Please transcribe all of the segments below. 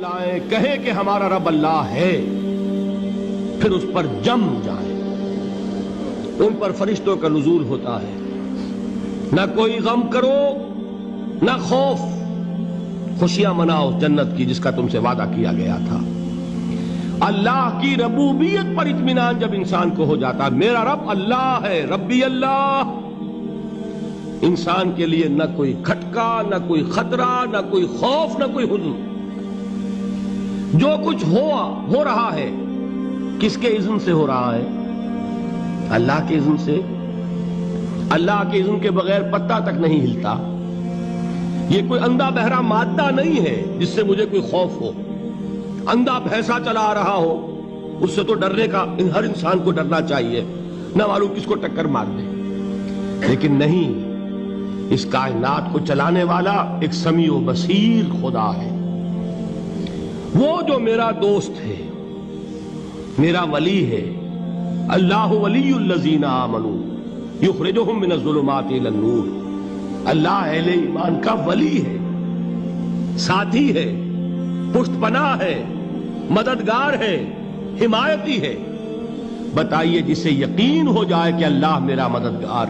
لائیں کہیں کہ ہمارا رب اللہ ہے، پھر اس پر جم جائیں، ان پر فرشتوں کا نزول ہوتا ہے، نہ کوئی غم کرو نہ خوف، خوشیاں مناؤ جنت کی جس کا تم سے وعدہ کیا گیا تھا۔ اللہ کی ربوبیت پر اطمینان جب انسان کو ہو جاتا، میرا رب اللہ ہے، ربی اللہ، انسان کے لیے نہ کوئی کھٹکا، نہ کوئی خطرہ، نہ کوئی خوف، نہ کوئی حزن۔ جو کچھ ہو رہا ہے کس کے اذن سے ہو رہا ہے؟ اللہ کے اذن سے۔ اللہ کے اذن کے بغیر پتا تک نہیں ہلتا۔ یہ کوئی اندھا بہرا مادہ نہیں ہے جس سے مجھے کوئی خوف ہو۔ اندھا بھینسا چلا آ رہا ہو اس سے تو ڈرنے کا ہر انسان کو ڈرنا چاہیے، نہ معلوم کس کو ٹکر مار دے۔ لیکن نہیں، اس کائنات کو چلانے والا ایک سمیع و بصیر خدا ہے، وہ جو میرا دوست ہے، میرا ولی ہے۔ اللہ ولی الذین آمنوا یخرجہم من الظلمات الی النور۔ اللہ اہل ایمان کا ولی ہے، ساتھی ہے، پشت پناہ ہے، مددگار ہے، حمایتی ہے۔ بتائیے جسے یقین ہو جائے کہ اللہ میرا مددگار،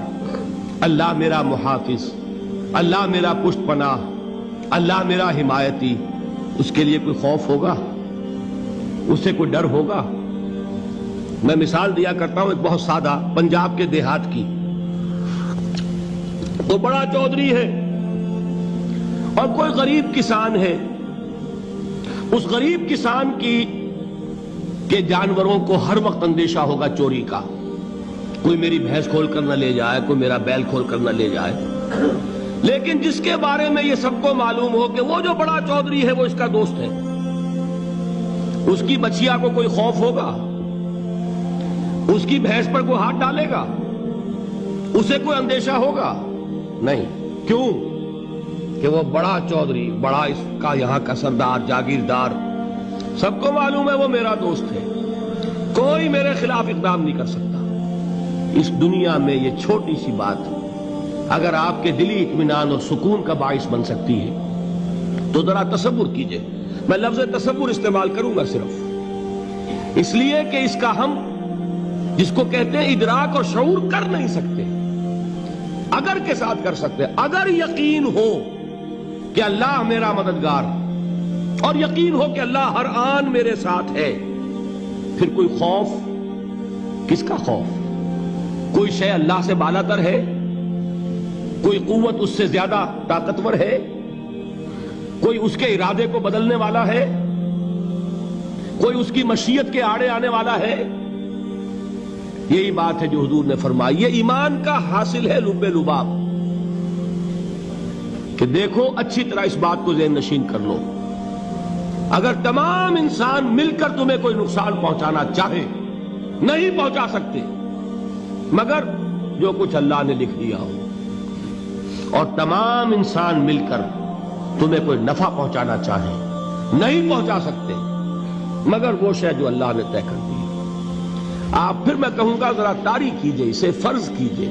اللہ میرا محافظ، اللہ میرا پشت پناہ، اللہ میرا حمایتی، اس کے لیے کوئی خوف ہوگا؟ اس سے کوئی ڈر ہوگا؟ میں مثال دیا کرتا ہوں ایک بہت سادہ، پنجاب کے دیہات کی۔ تو بڑا چودھری ہے اور کوئی غریب کسان ہے۔ اس غریب کسان کے جانوروں کو ہر وقت اندیشہ ہوگا چوری کا، کوئی میری بھینس کھول کر نہ لے جائے، کوئی میرا بیل کھول کر نہ لے جائے۔ لیکن جس کے بارے میں یہ سب کو معلوم ہو کہ وہ جو بڑا چودھری ہے وہ اس کا دوست ہے، اس کی بچیا کو کوئی خوف ہوگا؟ اس کی بھینس پر کوئی ہاتھ ڈالے گا؟ اسے کوئی اندیشہ ہوگا؟ نہیں۔ کیوں؟ کہ وہ بڑا چودھری، بڑا اس کا یہاں کا سردار، جاگیردار، سب کو معلوم ہے وہ میرا دوست ہے، کوئی میرے خلاف اقدام نہیں کر سکتا۔ اس دنیا میں یہ چھوٹی سی بات اگر آپ کے دلی اطمینان اور سکون کا باعث بن سکتی ہے تو ذرا تصور کیجئے۔ میں لفظ تصور استعمال کروں گا صرف اس لیے کہ اس کا ہم جس کو کہتے ہیں ادراک اور شعور کر نہیں سکتے، اگر کے ساتھ کر سکتے۔ اگر یقین ہو کہ اللہ میرا مددگار اور یقین ہو کہ اللہ ہر آن میرے ساتھ ہے، پھر کوئی خوف؟ کس کا خوف؟ کوئی شے اللہ سے بالاتر ہے؟ کوئی قوت اس سے زیادہ طاقتور ہے؟ کوئی اس کے ارادے کو بدلنے والا ہے؟ کوئی اس کی مشیت کے آڑے آنے والا ہے؟ یہی بات ہے جو حضور نے فرمائی۔ یہ ایمان کا حاصل ہے لب لباب، کہ دیکھو اچھی طرح اس بات کو ذہن نشین کر لو، اگر تمام انسان مل کر تمہیں کوئی نقصان پہنچانا چاہے نہیں پہنچا سکتے، مگر جو کچھ اللہ نے لکھ دیا ہو، اور تمام انسان مل کر تمہیں کوئی نفع پہنچانا چاہے نہیں پہنچا سکتے، مگر وہ شے جو اللہ نے طے کر دی۔ آپ پھر میں کہوں گا ذرا طاری کیجئے، اسے فرض کیجئے،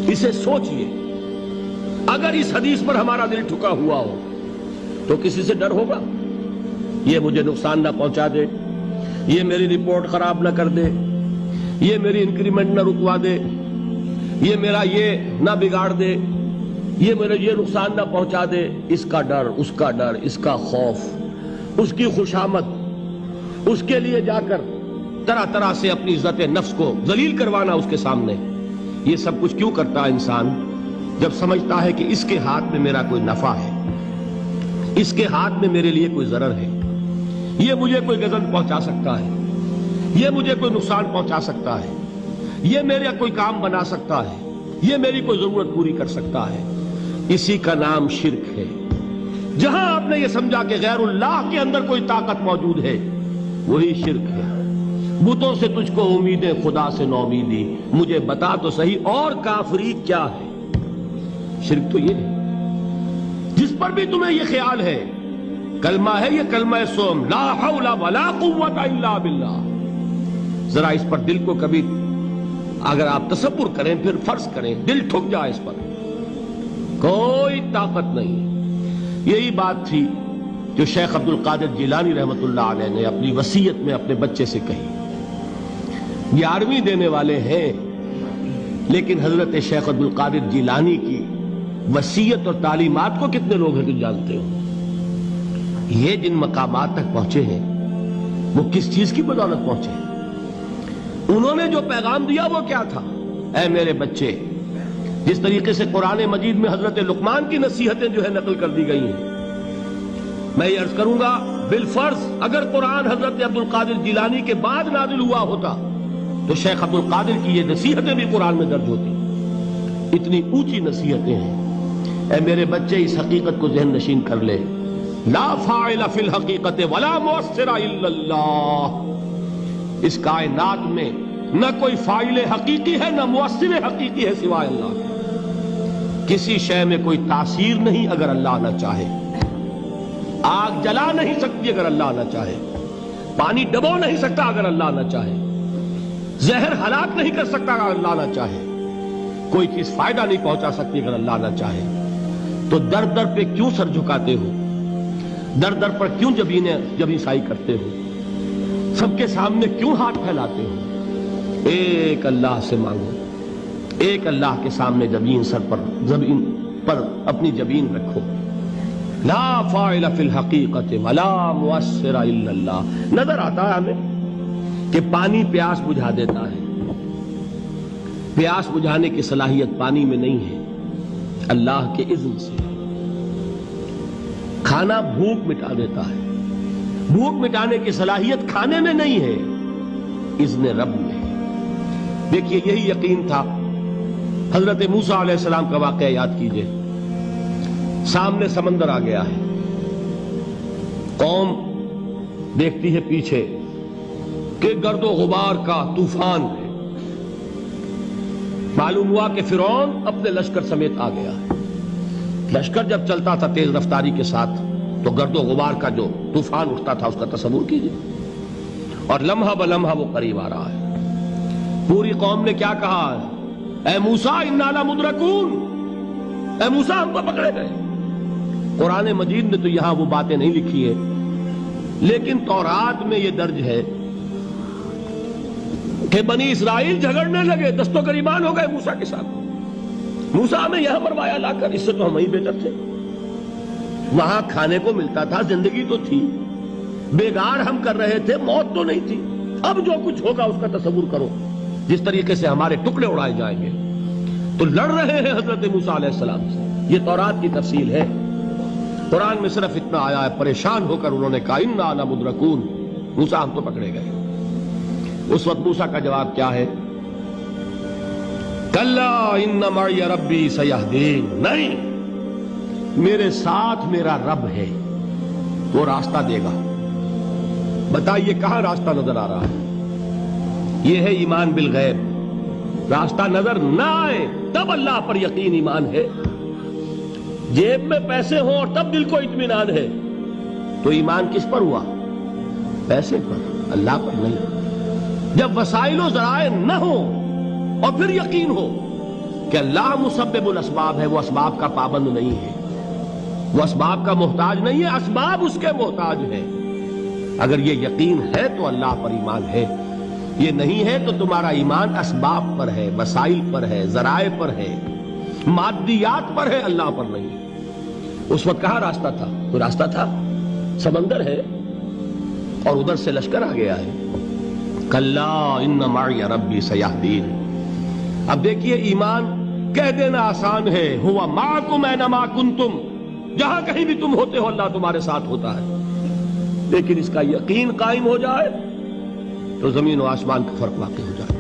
اسے سوچئے۔ اگر اس حدیث پر ہمارا دل ٹھکا ہوا ہو تو کسی سے ڈر ہوگا؟ یہ مجھے نقصان نہ پہنچا دے، یہ میری رپورٹ خراب نہ کر دے، یہ میری انکریمنٹ نہ رکوا دے، یہ میرا یہ نہ بگاڑ دے، یہ میرے یہ نقصان نہ پہنچا دے۔ اس کا ڈر، اس کا ڈر، اس کا خوف، اس کی خوشامد، اس کے لیے جا کر طرح طرح سے اپنی عزت نفس کو ذلیل کروانا اس کے سامنے، یہ سب کچھ کیوں کرتا ہے انسان؟ جب سمجھتا ہے کہ اس کے ہاتھ میں میرا کوئی نفع ہے، اس کے ہاتھ میں میرے لیے کوئی ضرر ہے، یہ مجھے کوئی غضب پہنچا سکتا ہے، یہ مجھے کوئی نقصان پہنچا سکتا ہے، یہ میرا کوئی کام بنا سکتا ہے، یہ میری کوئی ضرورت پوری کر سکتا ہے۔ اسی کا نام شرک ہے۔ جہاں آپ نے یہ سمجھا کہ غیر اللہ کے اندر کوئی طاقت موجود ہے، وہی شرک ہے۔ بتوں سے تجھ کو امیدیں، خدا سے نومیدی، مجھے بتا تو صحیح اور کافری کیا ہے؟ شرک تو یہ ہے۔ جس پر بھی تمہیں یہ خیال ہے، کلمہ ہے یہ کلمہ سوم، لا حول ولا قوت الا باللہ، ذرا اس پر دل کو کبھی اگر آپ تصور کریں، پھر فرض کریں، دل ٹھک جائے اس پر، کوئی طاقت نہیں۔ یہی بات تھی جو شیخ عبد القادر جیلانی رحمۃ اللہ علیہ نے اپنی وصیت میں اپنے بچے سے کہی. 11ویں دینے والے ہیں، لیکن حضرت شیخ عبد القادر جیلانی کی وصیت اور تعلیمات کو کتنے لوگ ہیں تو جانتے ہو؟ یہ جن مقامات تک پہنچے ہیں وہ کس چیز کی بدولت پہنچے ہیں؟ انہوں نے جو پیغام دیا وہ کیا تھا؟ اے میرے بچے، جس طریقے سے قرآن مجید میں حضرت لقمان کی نصیحتیں جو ہے نقل کر دی گئی ہیں، میں یہ عرض کروں گا بالفرض اگر قرآن حضرت عبد القادر جیلانی کے بعد نازل ہوا ہوتا تو شیخ عبد القادر کی یہ نصیحتیں بھی قرآن میں درج ہوتی. اتنی اونچی نصیحتیں ہیں. اے میرے بچے، اس حقیقت کو ذہن نشین کر لے، لا فاعل فی الحقیقت ولا مؤثر الا اللہ. اس کائنات میں نہ کوئی فاعل حقیقی ہے نہ مؤثر حقیقی ہے سوائے اللہ کے. کسی شے میں کوئی تاثیر نہیں اگر اللہ نہ چاہے. آگ جلا نہیں سکتی اگر اللہ نہ چاہے. پانی ڈبو نہیں سکتا اگر اللہ نہ چاہے. زہر ہلاک نہیں کر سکتا اگر اللہ نہ چاہے. کوئی چیز فائدہ نہیں پہنچا سکتی اگر اللہ نہ چاہے. تو در در پہ کیوں سر جھکاتے ہو؟ در در پر کیوں جبیں سائی کرتے ہو؟ سب کے سامنے کیوں ہاتھ پھیلاتے ہو؟ ایک اللہ سے مانگو. ایک اللہ کے سامنے زمین پر اپنی جبین رکھو. لا فاعل فی الحقیقت ولا مؤثر الا اللہ. نظر آتا ہے ہمیں کہ پانی پیاس بجھا دیتا ہے. پیاس بجھانے کی صلاحیت پانی میں نہیں ہے، اللہ کے اذن سے. کھانا بھوک مٹا دیتا ہے. بھوک مٹانے کی صلاحیت کھانے میں نہیں ہے، اذن رب میں. دیکھیے یہی یقین تھا. حضرت موسیٰ علیہ السلام کا واقعہ یاد کیجئے. سامنے سمندر آ گیا ہے. قوم دیکھتی ہے پیچھے کہ گرد و غبار کا طوفان ہے. معلوم ہوا کہ فرعون اپنے لشکر سمیت آ گیا ہے. لشکر جب چلتا تھا تیز رفتاری کے ساتھ تو گرد و غبار کا جو طوفان اٹھتا تھا اس کا تصور کیجئے. اور لمحہ بلمحہ وہ قریب آ رہا ہے. پوری قوم نے کیا کہا؟ اے موسیٰ انا لمدرکون. اے موسیٰ ہم کو پکڑے گئے. قرآن مجید نے تو یہاں وہ باتیں نہیں لکھی ہیں، لیکن تورات میں یہ درج ہے کہ بنی اسرائیل جھگڑنے لگے، دست و گریبان ہو گئے موسیٰ کے ساتھ. موسیٰ ہمیں یہاں مروایا لا کر، اس سے تو ہم ہی بہتر تھے. وہاں کھانے کو ملتا تھا، زندگی تو تھی، بیگار ہم کر رہے تھے، موت تو نہیں تھی. اب جو کچھ ہوگا اس کا تصور کرو، جس طریقے سے ہمارے ٹکڑے اڑائے جائیں گے. تو لڑ رہے ہیں حضرت موسیٰ علیہ السلام سے. یہ تورات کی تفصیل ہے. قرآن میں صرف اتنا آیا ہے، پریشان ہو کر انہوں نے کہا انا لمدرکون. موسیٰ ہم تو پکڑے گئے. اس وقت موسیٰ کا جواب کیا ہے؟ کلا ان معی ربی سیہدین. نہیں، میرے ساتھ میرا رب ہے، وہ راستہ دے گا. بتائیے کہاں راستہ نظر آ رہا ہے؟ یہ ہے ایمان بالغیب. راستہ نظر نہ آئے تب اللہ پر یقین ایمان ہے. جیب میں پیسے ہوں اور تب دل کو اطمینان ہے تو ایمان کس پر ہوا؟ پیسے پر، اللہ پر نہیں. جب وسائل و ذرائع نہ ہوں اور پھر یقین ہو کہ اللہ مسبب الاسباب ہے، وہ اسباب کا پابند نہیں ہے، وہ اسباب کا محتاج نہیں ہے، اسباب اس کے محتاج ہیں. اگر یہ یقین ہے تو اللہ پر ایمان ہے. یہ نہیں ہے تو تمہارا ایمان اسباب پر ہے، وسائل پر ہے، ذرائع پر ہے، مادیات پر ہے، اللہ پر نہیں. اس وقت کہاں راستہ تھا؟ تو راستہ تھا سمندر ہے اور ادھر سے لشکر آ گیا ہے. کلا ان معی ربی سیہدین. اب دیکھیے ایمان کہہ دینا آسان ہے، ہوا معکم اینما کنتم. جہاں کہیں بھی تم ہوتے ہو اللہ تمہارے ساتھ ہوتا ہے. لیکن اس کا یقین قائم ہو جائے تو زمین و آسمان کا فرق واقع ہو جائے.